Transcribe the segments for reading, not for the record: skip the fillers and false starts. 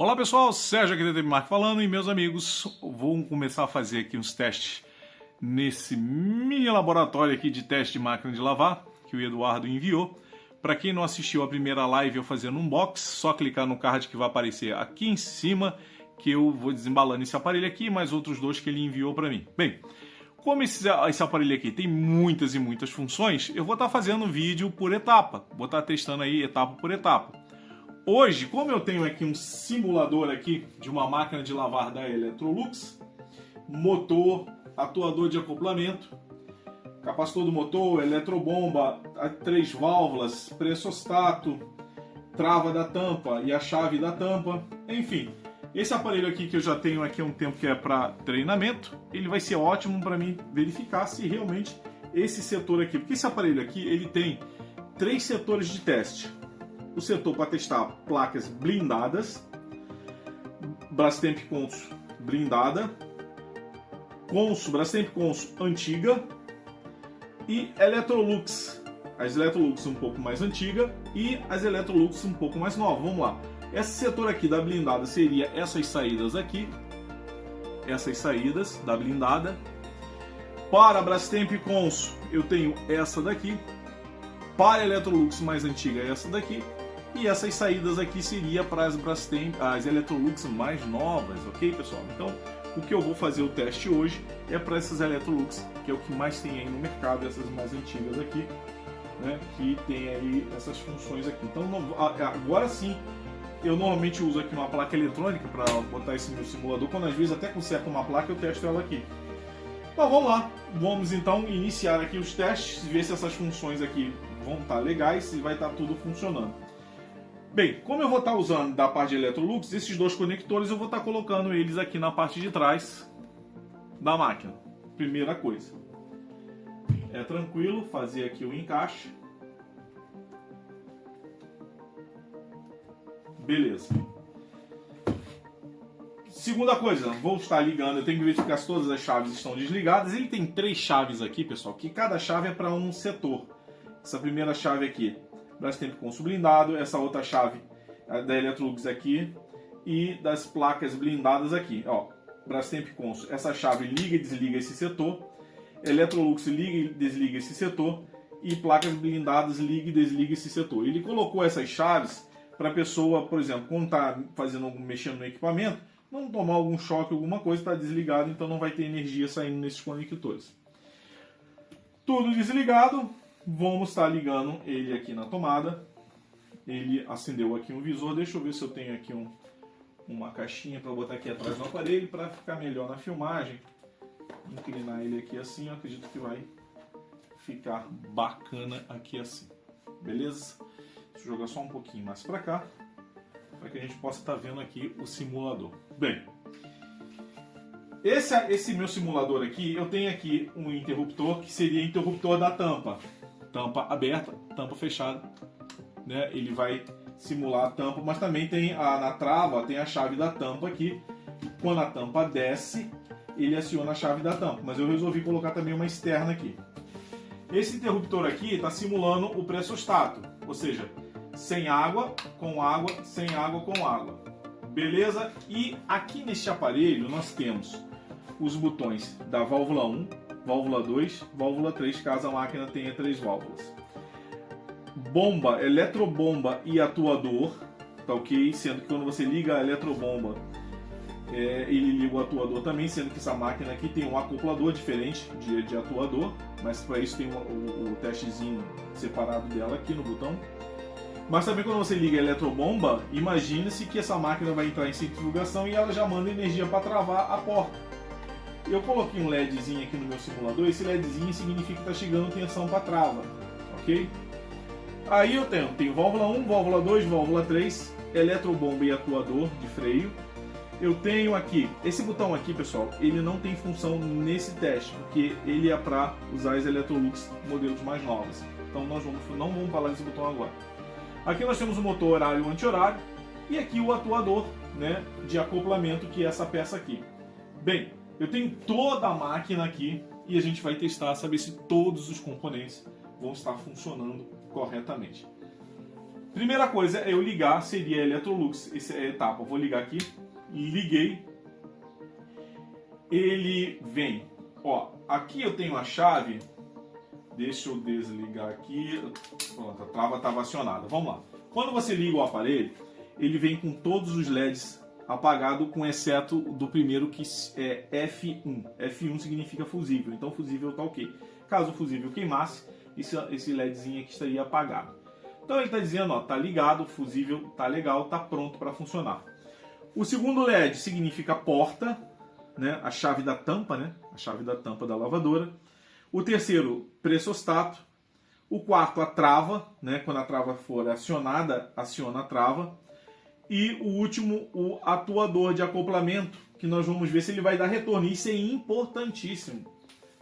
Olá pessoal, Sérgio aqui da TV Mark falando, e meus amigos, vou começar a fazer aqui uns testes nesse mini laboratório aqui de teste de máquina de lavar que o Eduardo enviou. Para quem não assistiu a primeira live eu fazendo um unbox, só clicar no card que vai aparecer aqui em cima que eu vou desembalando esse aparelho aqui, mais outros dois que ele enviou para mim. Bem, como esse aparelho aqui tem muitas e muitas funções, eu vou estar fazendo vídeo por etapa, vou estar testando aí etapa por etapa. Hoje, como eu tenho aqui um simulador aqui de uma máquina de lavar da Electrolux, motor, atuador de acoplamento, capacitor do motor, eletrobomba, 3 válvulas, pressostato, trava da tampa e a chave da tampa, enfim. Esse aparelho aqui que eu já tenho aqui há um tempo que é para treinamento, ele vai ser ótimo para mim verificar se realmente esse setor aqui, porque esse aparelho aqui ele tem 3 setores de teste. O setor para testar placas blindadas, Brastemp Consul blindada, Brastemp Consul antiga e Electrolux. As Electrolux um pouco mais antiga e as Electrolux um pouco mais nova. Vamos lá. Esse setor aqui da blindada seria essas saídas aqui, essas saídas da blindada. Para a Brastemp Consul eu tenho essa daqui. Para a Electrolux mais antiga essa daqui. E essas saídas aqui seria para as Brastemp, as Electrolux mais novas, ok pessoal? Então o que eu vou fazer o teste hoje é para essas Electrolux, que é o que mais tem aí no mercado, essas mais antigas aqui, né? Que tem aí essas funções aqui. Então agora sim, eu normalmente uso aqui uma placa eletrônica para botar esse meu simulador, quando às vezes até conserto uma placa eu testo ela aqui. Então vamos lá, vamos então iniciar aqui os testes, ver se essas funções aqui vão estar legais, se vai estar tudo funcionando. Bem, como eu vou estar usando da parte de Electrolux, esses dois conectores eu vou estar colocando eles aqui na parte de trás da máquina. Primeira coisa, é tranquilo fazer aqui o encaixe. Beleza. Segunda coisa, vou estar ligando, eu tenho que verificar se todas as chaves estão desligadas. Ele tem 3 chaves aqui, pessoal, que cada chave é para um setor. Essa primeira chave aqui, Brastemp Consul blindado, essa outra chave da Electrolux aqui e das placas blindadas aqui, ó. Brastemp Consul, essa chave liga e desliga esse setor, Electrolux liga e desliga esse setor e placas blindadas liga e desliga esse setor. Ele colocou essas chaves para a pessoa, por exemplo, quando está mexendo no equipamento, não tomar algum choque, alguma coisa, está desligado, então não vai ter energia saindo nesses conectores. Tudo desligado. Vamos estar ligando ele aqui na tomada. Ele acendeu aqui um visor. Deixa eu ver se eu tenho aqui uma caixinha para botar aqui atrás do aparelho para ficar melhor na filmagem. Inclinar ele aqui assim, eu acredito que vai ficar bacana aqui assim. Beleza? Deixa eu jogar só um pouquinho mais para cá, para que a gente possa estar vendo aqui o simulador. Bem, esse meu simulador aqui, eu tenho aqui um interruptor que seria interruptor da tampa. Tampa aberta, tampa fechada, né? Ele vai simular a tampa, mas também tem na trava, tem a chave da tampa aqui. Quando a tampa desce, ele aciona a chave da tampa, mas eu resolvi colocar também uma externa aqui. Esse interruptor aqui está simulando o pressostato, ou seja, sem água, com água, sem água, com água. Beleza? E aqui neste aparelho nós temos os botões da válvula 1, válvula 2, válvula 3, caso a máquina tenha 3 válvulas. Bomba, eletrobomba e atuador, tá ok? Sendo que quando você liga a eletrobomba, ele liga o atuador também, sendo que essa máquina aqui tem um acoplador diferente de atuador, mas para isso tem o testezinho separado dela aqui no botão. Mas também quando você liga a eletrobomba, imagine-se que essa máquina vai entrar em centrifugação e ela já manda energia para travar a porta. Eu coloquei um LEDzinho aqui no meu simulador, esse LEDzinho significa que está chegando tensão para trava, ok? Aí eu tenho válvula 1, válvula 2, válvula 3, eletrobomba e atuador de freio. Eu tenho aqui, esse botão aqui pessoal, ele não tem função nesse teste, porque ele é para usar as Electrolux modelos mais novos. Então nós não vamos falar desse botão agora. Aqui nós temos o motor horário e anti-horário, e aqui o atuador, né, de acoplamento, que é essa peça aqui. Bem, eu tenho toda a máquina aqui e a gente vai testar, saber se todos os componentes vão estar funcionando corretamente. Primeira coisa é eu ligar, seria a Electrolux, essa é a etapa. Eu vou ligar aqui, liguei. Ele vem, ó, aqui eu tenho a chave, deixa eu desligar aqui, pronto, a trava estava acionada. Vamos lá. Quando você liga o aparelho, ele vem com todos os LEDs apagados, com exceto do primeiro que é F1. F1 significa fusível, então fusível está ok. Caso o fusível queimasse, esse LEDzinho aqui estaria apagado. Então ele está dizendo, ó, tá ligado, o fusível tá legal, tá pronto para funcionar. O segundo LED significa porta, né, a chave da tampa, né, a chave da tampa da lavadora. O terceiro, pressostato. O quarto, a trava, né, quando a trava for acionada, aciona a trava. E o último, o atuador de acoplamento, que nós vamos ver se ele vai dar retorno. Isso é importantíssimo.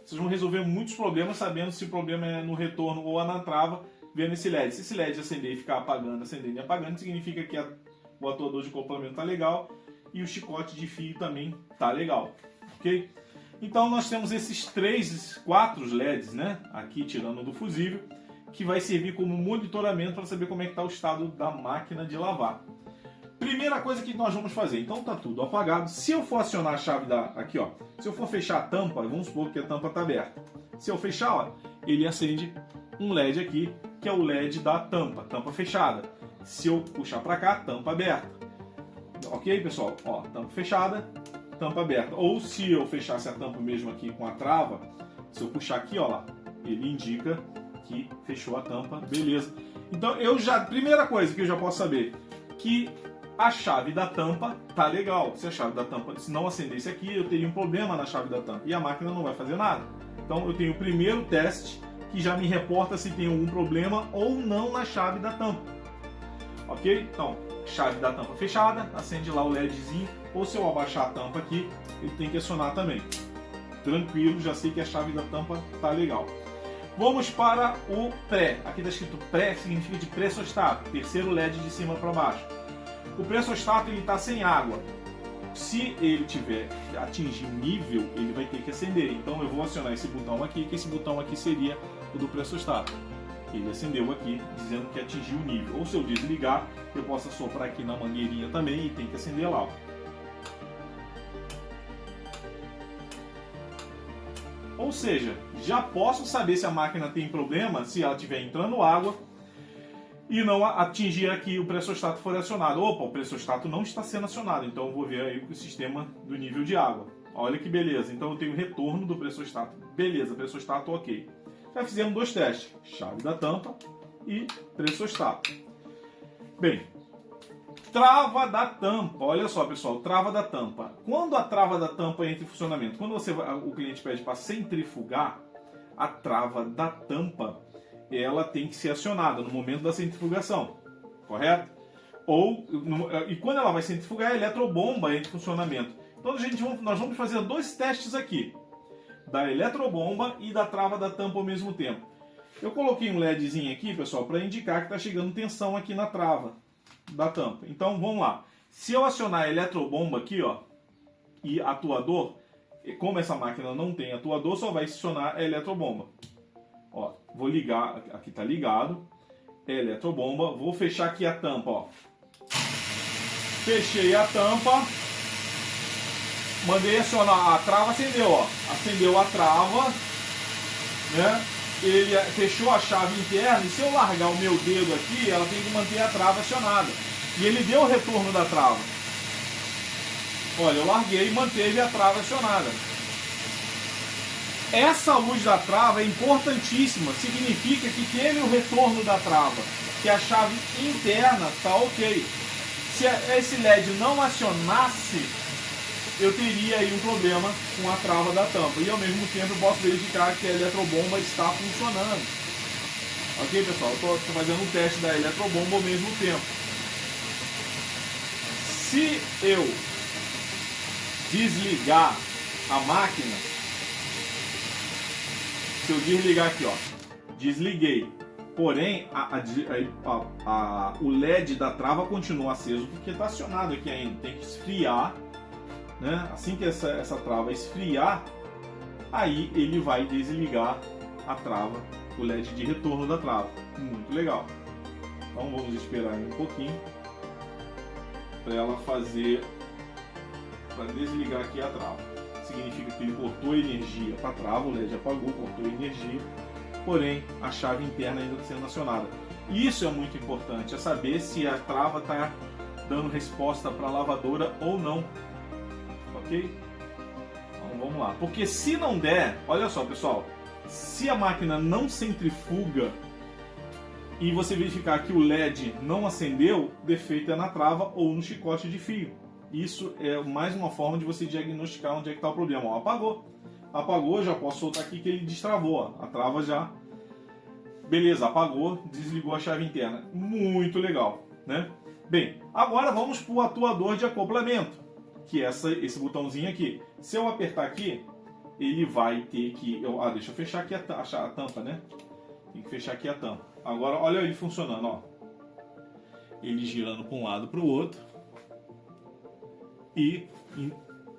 Vocês vão resolver muitos problemas sabendo se o problema é no retorno ou na trava, vendo esse LED. Se esse LED acender e ficar apagando, acendendo e apagando, significa que o atuador de acoplamento está legal e o chicote de fio também está legal, ok? Então nós temos esses 4 LEDs, né, aqui tirando do fusível, que vai servir como monitoramento para saber como é que está o estado da máquina de lavar. Primeira coisa que nós vamos fazer, então está tudo apagado. Se eu for acionar a chave aqui, ó, se eu for fechar a tampa, vamos supor que a tampa está aberta. Se eu fechar, ó, ele acende um LED aqui, que é o LED da tampa fechada. Se eu puxar para cá, tampa aberta. Ok, pessoal? Ó, tampa fechada, tampa aberta. Ou se eu fechasse a tampa mesmo aqui com a trava, se eu puxar aqui, ó lá, ele indica que fechou a tampa, beleza. Então primeira coisa que eu já posso saber, que a chave da tampa tá legal. Se a chave da tampa, se não acendesse aqui, eu teria um problema na chave da tampa e a máquina não vai fazer nada. Então eu tenho o primeiro teste que já me reporta se tem algum problema ou não na chave da tampa. Ok? Então, chave da tampa fechada, acende lá o LEDzinho, ou se eu abaixar a tampa aqui, ele tem que acionar também. Tranquilo, já sei que a chave da tampa tá legal. Vamos para o pré. Aqui está escrito pré, significa de pressostato, terceiro LED de cima para baixo. O pressostato ele está sem água. Se ele tiver atingir um nível, ele vai ter que acender. Então eu vou acionar esse botão aqui, que esse botão aqui seria o do pressostato. Ele acendeu aqui, dizendo que atingiu o nível. Ou se eu desligar, eu posso assoprar aqui na mangueirinha também e tem que acender lá. Ó. Ou seja, já posso saber se a máquina tem problema se ela estiver entrando água e não atingir aqui o pressostato for acionado. Opa, o pressostato não está sendo acionado, então eu vou ver aí o sistema do nível de água. Olha que beleza, então eu tenho retorno do pressostato. Beleza, pressostato ok. Já fizemos 2 testes, chave da tampa e pressostato. Bem, trava da tampa. Olha só, pessoal, trava da tampa. Quando a trava da tampa entra em funcionamento, quando o cliente pede para centrifugar, a trava da tampa, ela tem que ser acionada no momento da centrifugação, correto? E quando ela vai centrifugar, a eletrobomba entra em funcionamento. Então nós vamos fazer 2 testes aqui, da eletrobomba e da trava da tampa ao mesmo tempo. Eu coloquei um LEDzinho aqui, pessoal, para indicar que está chegando tensão aqui na trava da tampa. Então vamos lá. Se eu acionar a eletrobomba aqui, ó, e atuador, como essa máquina não tem atuador, só vai acionar a eletrobomba. Ó, vou ligar, aqui está ligado, é eletrobomba, vou fechar aqui a tampa, ó. Fechei a tampa, mandei acionar, a trava acendeu, ó, acendeu a trava, né? Ele fechou a chave interna e se eu largar o meu dedo aqui, ela tem que manter a trava acionada. E ele deu o retorno da trava. Olha, eu larguei e manteve a trava acionada. Essa luz da trava é importantíssima, significa que teve o retorno da trava, que a chave interna está ok. Se esse LED não acionasse, eu teria aí um problema com a trava da tampa. E ao mesmo tempo eu posso verificar que a eletrobomba está funcionando. Ok, pessoal? Eu estou fazendo um teste da eletrobomba ao mesmo tempo. Se eu desligar a máquina, se eu desligar aqui, ó, desliguei, porém o LED da trava continua aceso porque está acionado aqui ainda, tem que esfriar, né? Assim que essa trava esfriar, aí ele vai desligar a trava, o LED de retorno da trava. Muito legal. Então vamos esperar um pouquinho para ela fazer, para desligar aqui a trava. Significa que ele cortou energia para a trava, o LED apagou, cortou energia, porém a chave interna ainda está sendo acionada. Isso é muito importante, é saber se a trava está dando resposta para a lavadora ou não, ok? Então vamos lá, porque se não der, olha só pessoal, se a máquina não centrifuga e você verificar que o LED não acendeu, defeito é na trava ou no chicote de fio. Isso é mais uma forma de você diagnosticar onde é que está o problema. Ó, apagou. Apagou, já posso soltar aqui que ele destravou. Ó. A trava já... Beleza, apagou, desligou a chave interna. Muito legal, né? Bem, agora vamos para o atuador de acoplamento, que é esse botãozinho aqui. Se eu apertar aqui, ele vai ter que... deixa eu fechar aqui a tampa, né? Tem que fechar aqui a tampa. Agora, olha ele funcionando, ó. Ele girando para um lado para o outro. E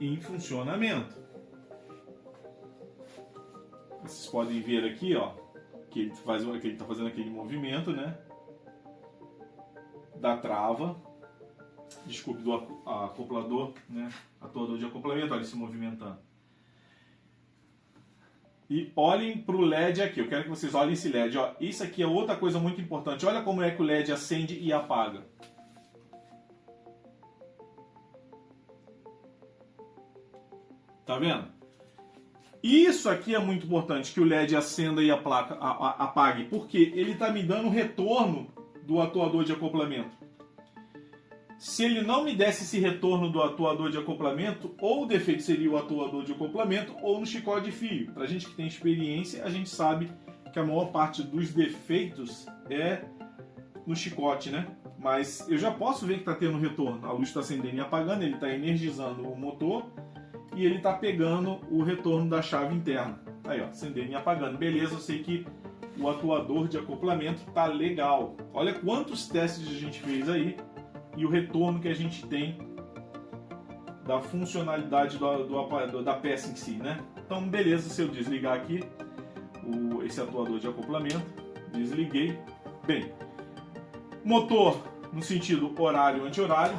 em funcionamento. Vocês podem ver aqui, ó, que ele está fazendo aquele movimento, né? Da trava. Desculpe, do acoplador, né? Atuador de acoplamento, olha ele se movimentando. E olhem para o LED aqui, eu quero que vocês olhem esse LED. Ó. Isso aqui é outra coisa muito importante. Olha como é que o LED acende e apaga. Tá vendo? Isso aqui é muito importante, que o LED acenda e apague, porque ele está me dando o retorno do atuador de acoplamento. Se ele não me desse esse retorno do atuador de acoplamento, ou o defeito seria o atuador de acoplamento ou no chicote de fio. Para a gente que tem experiência, a gente sabe que a maior parte dos defeitos é no chicote, né? Mas eu já posso ver que está tendo retorno. A luz está acendendo e apagando, ele está energizando o motor e ele está pegando o retorno da chave interna. Aí, ó, acendendo e apagando. Beleza, eu sei que o atuador de acoplamento está legal. Olha quantos testes a gente fez aí. E o retorno que a gente tem da funcionalidade da peça em si, né? Então, beleza, se eu desligar aqui esse atuador de acoplamento, desliguei. Bem, motor no sentido horário anti-horário.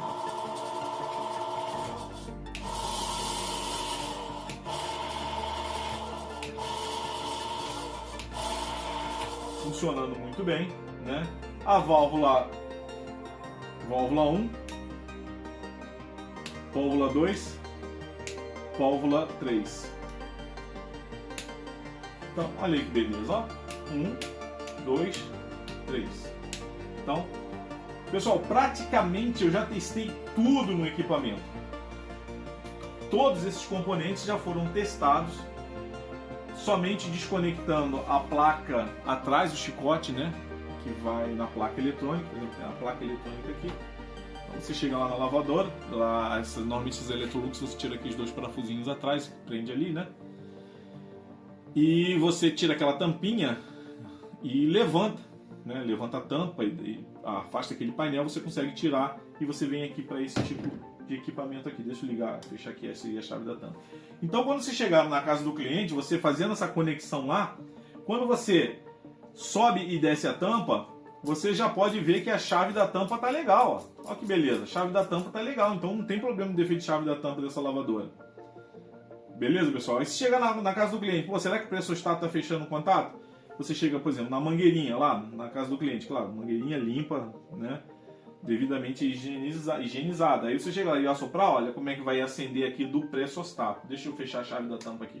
Funcionando muito bem, né? A válvula 1, válvula 2, válvula 3. Então, olha aí que beleza, ó. 1, 2, 3. Então, pessoal, praticamente eu já testei tudo no equipamento. Todos esses componentes já foram testados, somente desconectando a placa atrás do chicote, né? Que vai na placa eletrônica, por exemplo, tem a placa eletrônica aqui. Então você chega lá na lavadora, normalmente esses Electrolux você tira aqui os dois parafusinhos atrás, prende ali, né? E você tira aquela tampinha e levanta, né? Levanta a tampa e afasta aquele painel, você consegue tirar e você vem aqui para esse tipo de equipamento aqui. Deixa eu ligar, fechar aqui, essa seria a chave da tampa. Então quando você chegar na casa do cliente, você fazendo essa conexão lá, quando você sobe e desce a tampa, você já pode ver que a chave da tampa tá legal. Ó. Olha que beleza, a chave da tampa tá legal, então não tem problema de defeito de chave da tampa dessa lavadora. Beleza, pessoal? E se chegar na casa do cliente, pô, será que o pressostato tá fechando o contato? Você chega, por exemplo, na mangueirinha lá, na casa do cliente, claro, mangueirinha limpa, né? Devidamente higienizada. Aí você chega lá e assoprar, olha como é que vai acender aqui do pressostato. Deixa eu fechar a chave da tampa aqui.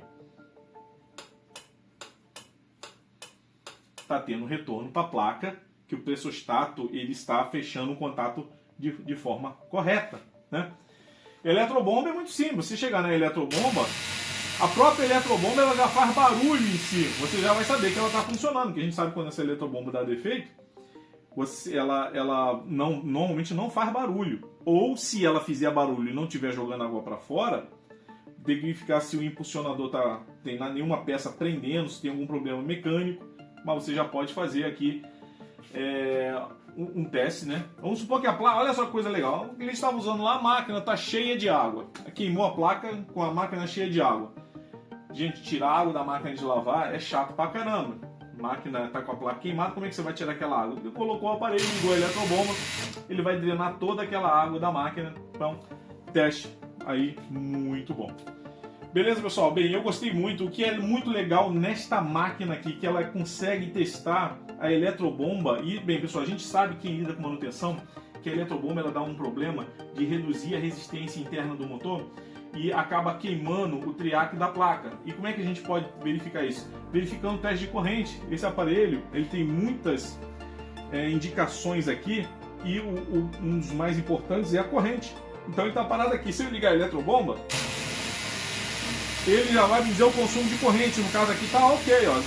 Está tendo retorno para a placa que o pressostato ele está fechando o contato de forma correta, né? Eletrobomba é muito simples. Se chegar na eletrobomba, a própria eletrobomba ela já faz barulho em si. Você já vai saber que ela está funcionando, porque a gente sabe quando essa eletrobomba dá defeito, ela normalmente não faz barulho. Ou se ela fizer barulho e não estiver jogando água para fora, tem que verificar se o impulsionador tem nenhuma peça prendendo, se tem algum problema mecânico. Mas você já pode fazer aqui um teste, né? Vamos supor que a placa, olha só que coisa legal, ele estava usando lá, a máquina está cheia de água, queimou a placa com a máquina cheia de água. Gente, tirar água da máquina de lavar é chato pra caramba. A máquina está com a placa queimada, como é que você vai tirar aquela água? Ele colocou o aparelho, ligou a eletrobomba, ele vai drenar toda aquela água da máquina. Então, teste aí muito bom. Beleza, pessoal? Bem, eu gostei muito. O que é muito legal nesta máquina aqui, que ela consegue testar a eletrobomba. E, bem, pessoal, a gente sabe, quem lida com manutenção, que a eletrobomba ela dá um problema de reduzir a resistência interna do motor e acaba queimando o triac da placa. E como é que a gente pode verificar isso? Verificando o teste de corrente. Esse aparelho ele tem muitas indicações aqui e um dos mais importantes é a corrente. Então ele está parado aqui. Se eu ligar a eletrobomba, ele já vai me dizer o consumo de corrente. No caso aqui está ok, ó,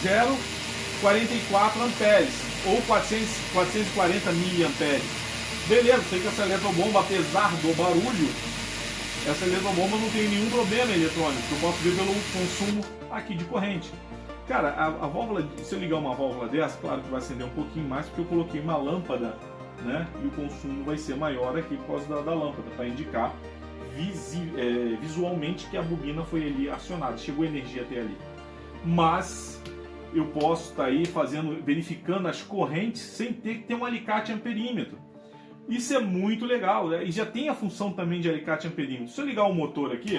0,44 amperes ou 440 miliamperes. Beleza, sei que essa eletrobomba, apesar do barulho, essa eletrobomba não tem nenhum problema eletrônico. Eu posso ver pelo consumo aqui de corrente. Cara, a válvula, se eu ligar uma válvula dessa, claro que vai acender um pouquinho mais, porque eu coloquei uma lâmpada, né? E o consumo vai ser maior aqui por causa da lâmpada, para indicar visualmente que a bobina foi ali acionada, chegou energia até ali. Mas eu posso estar aí verificando as correntes sem ter que ter um alicate amperímetro. Isso é muito legal, né? E já tem a função também de alicate amperímetro. Se eu ligar o motor aqui,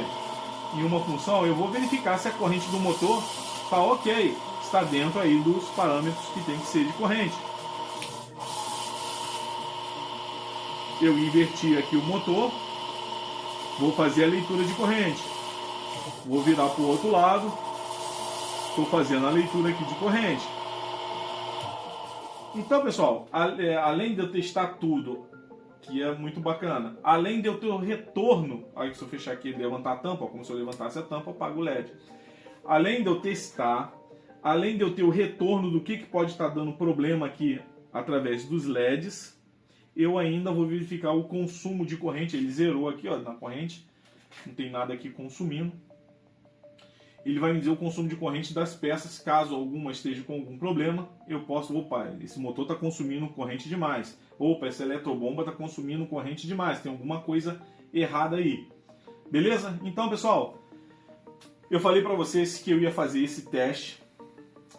em uma função, eu vou verificar se a corrente do motor está ok, está dentro aí dos parâmetros que tem que ser de corrente. Eu inverti aqui o motor, vou fazer a leitura de corrente, vou virar para o outro lado, estou fazendo a leitura aqui de corrente. Então, pessoal, além de eu testar tudo, que é muito bacana, além de eu ter o retorno, aí se eu fechar aqui e levantar a tampa, como se eu levantasse a tampa, apago o LED. Além de eu testar, além de eu ter o retorno do que pode estar dando problema aqui através dos LEDs, eu ainda vou verificar o consumo de corrente. Ele zerou aqui, ó, na corrente, não tem nada aqui consumindo. Ele vai me dizer o consumo de corrente das peças, caso alguma esteja com algum problema, eu posso, opa, esse motor está consumindo corrente demais, opa, essa eletrobomba está consumindo corrente demais, tem alguma coisa errada aí. Beleza? Então, pessoal, eu falei para vocês que eu ia fazer esse teste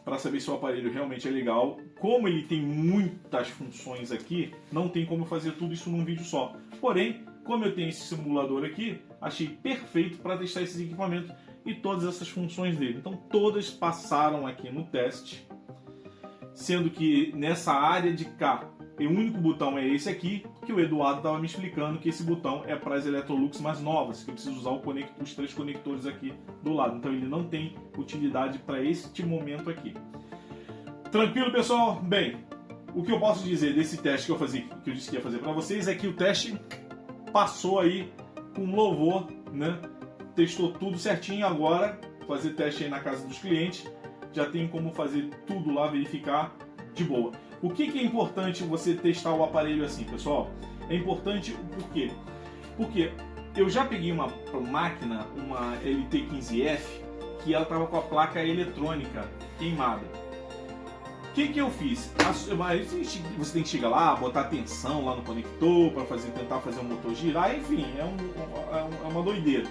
para saber se o aparelho realmente é legal. Como ele tem muitas funções aqui, não tem como fazer tudo isso num vídeo só. Porém, como eu tenho esse simulador aqui, achei perfeito para testar esses equipamentos e todas essas funções dele. Então todas passaram aqui no teste, sendo que nessa área de cá, o único botão é esse aqui, que o Eduardo estava me explicando que esse botão é para as Electrolux mais novas, que eu preciso usar os 3 conectores aqui do lado. Então ele não tem utilidade para este momento aqui. Tranquilo, pessoal? Bem, o que eu posso dizer desse teste que eu disse que ia fazer para vocês é que o teste passou aí com louvor, né? Testou tudo certinho. Agora fazer teste aí na casa dos clientes, já tem como fazer tudo lá, verificar de boa. O que é importante você testar o aparelho assim, pessoal? É importante por quê? Porque eu já peguei uma máquina, uma LT15F, que ela estava com a placa eletrônica queimada. O que eu fiz? Você tem que chegar lá, botar tensão lá no conector para tentar fazer o motor girar, enfim, é uma doideira.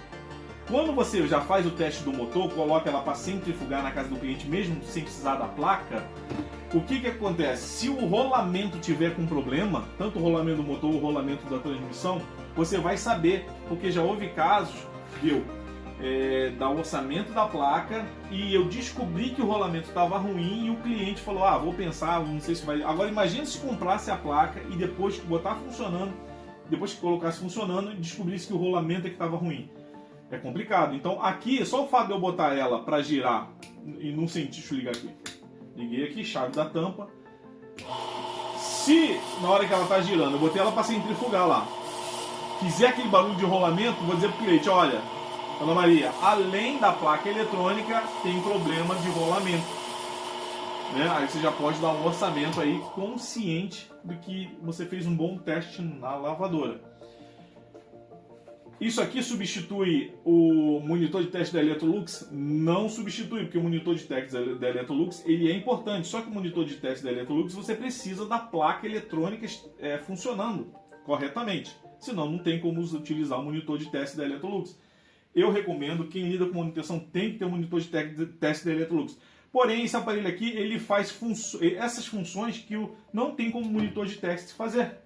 Quando você já faz o teste do motor, coloca ela para centrifugar na casa do cliente, mesmo sem precisar da placa, o que acontece? Se o rolamento tiver com problema, tanto o rolamento do motor ou o rolamento da transmissão, você vai saber, porque já houve casos, viu, da orçamento da placa, e eu descobri que o rolamento estava ruim e o cliente falou, vou pensar, não sei se vai... Agora imagine se comprasse a placa e depois botar funcionando, depois que colocasse funcionando, descobrisse que o rolamento é que estava ruim. É complicado. Então aqui, só o fato de eu botar ela para girar e não sentir, deixa eu ligar aqui. Liguei aqui, chave da tampa. Se na hora que ela está girando, eu botei ela para centrifugar lá, fizer aquele barulho de rolamento, vou dizer para o cliente, olha, Ana Maria, além da placa eletrônica, tem problema de rolamento. Né? Aí você já pode dar um orçamento aí consciente de que você fez um bom teste na lavadora. Isso aqui substitui o monitor de teste da Electrolux? Não substitui, porque o monitor de teste da Electrolux ele é importante. Só que o monitor de teste da Electrolux você precisa da placa eletrônica funcionando corretamente. Senão não tem como utilizar o monitor de teste da Electrolux. Eu recomendo, quem lida com manutenção tem que ter um monitor de teste da Electrolux. Porém, esse aparelho aqui, ele faz essas funções que não tem como monitor de teste fazer.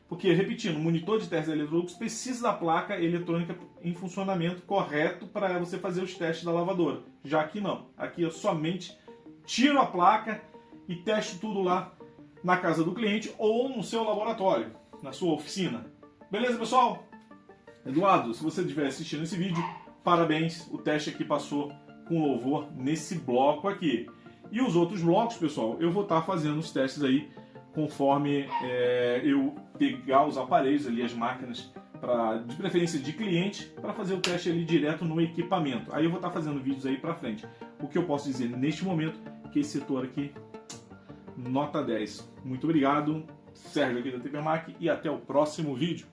Porque, repetindo, o monitor de testes eletrônicos precisa da placa eletrônica em funcionamento correto para você fazer os testes da lavadora. Já aqui não. Aqui eu somente tiro a placa e testo tudo lá na casa do cliente ou no seu laboratório, na sua oficina. Beleza, pessoal? Eduardo, se você estiver assistindo esse vídeo, parabéns. O teste aqui passou com louvor nesse bloco aqui. E os outros blocos, pessoal, eu vou estar fazendo os testes aí conforme eu pegar os aparelhos ali, as máquinas, de preferência de cliente, para fazer o teste ali direto no equipamento. Aí eu vou estar fazendo vídeos aí para frente. O que eu posso dizer neste momento, que esse setor aqui, nota 10. Muito obrigado, Sérgio aqui da TPMAC, e até o próximo vídeo.